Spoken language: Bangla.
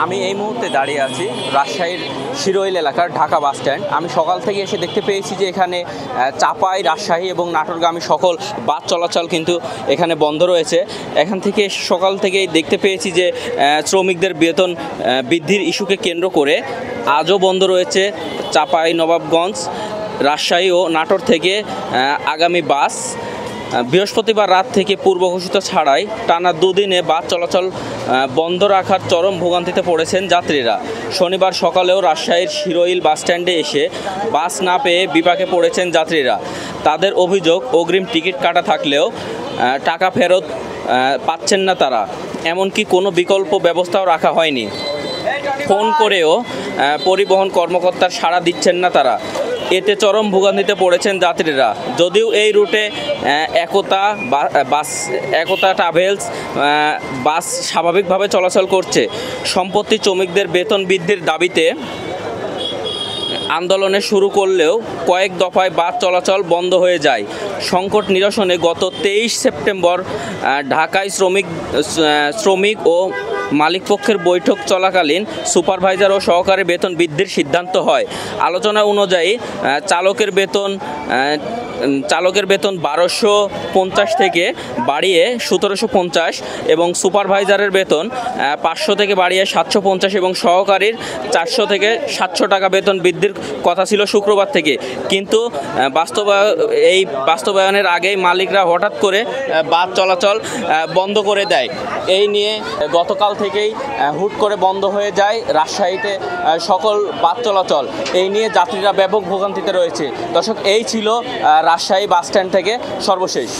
আমি এই মুহূর্তে দাঁড়িয়ে আছি রাজশাহীর শিরোইল এলাকার ঢাকা বাস স্ট্যান্ড। আমি সকাল থেকে এসে দেখতে পেয়েছি যে এখানে চাপাই, রাজশাহী এবং নাটোরগামী সকল বাস চলাচল কিন্তু এখানে বন্ধ রয়েছে। এখান থেকে সকাল থেকেই দেখতে পেয়েছি যে শ্রমিকদের বেতন বৃদ্ধির ইস্যুকে কেন্দ্র করে আজও বন্ধ রয়েছে চাপাই, নবাবগঞ্জ, রাজশাহী ও নাটোর থেকে আগামী বাস। বৃহস্পতিবার রাত থেকে পূর্ব ঘোষিত ছাড়াই টানা দুদিনে বাস চলাচল বন্ধ রাখার চরম ভোগান্তিতে পড়েছেন যাত্রীরা। শনিবার সকালেও রাজশাহীর শিরোইল বাস স্ট্যান্ডে এসে বাস না পেয়ে বিপাকে পড়েছেন যাত্রীরা। তাদের অভিযোগ, অগ্রিম টিকিট কাটা থাকলেও টাকা ফেরত পাচ্ছেন না তারা, এমনকি কোনো বিকল্প ব্যবস্থাও রাখা হয়নি। ফোন করেও পরিবহন কর্মকর্তার সাড়া দিচ্ছেন না তারা। এতে চরম ভোগান্তিতে পড়েছেন যাত্রীরা। যদিও এই রুটে একতা ট্রাভেলস বাস স্বাভাবিকভাবে চলাচল করছে। সম্প্রতি শ্রমিকদের বেতন বৃদ্ধির দাবিতে আন্দোলনে শুরু করলেও কয়েক দফায় বাস চলাচল বন্ধ হয়ে যায়। সংকট নিরসনে গত 23 সেপ্টেম্বর ঢাকায় শ্রমিক ও মালিকপক্ষের বৈঠক চলাকালীন সুপারভাইজার ও সহকারী বেতন বৃদ্ধির সিদ্ধান্ত হয়। আলোচনা অনুযায়ী চালকের বেতন 1250 থেকে বাড়িয়ে 1750 এবং সুপারভাইজারের বেতন 500 থেকে বাড়িয়ে 750 এবং সহকারীর 400 থেকে 700 টাকা বেতন বৃদ্ধির কথা ছিল শুক্রবার থেকে। কিন্তু বাস্তবায়নের আগেই মালিকরা হঠাৎ করে বাস চলাচল বন্ধ করে দেয়। এই নিয়ে গতকাল থেকেই হুট করে বন্ধ হয়ে যায় রাজশাহীতে সকল বাস চলাচল। এই নিয়ে যাত্রীরা ব্যাপক ভোগান্তিতে রয়েছে। দর্শক, এই ছিল রাজশাহী বাস স্ট্যান্ড থেকে সর্বশেষ।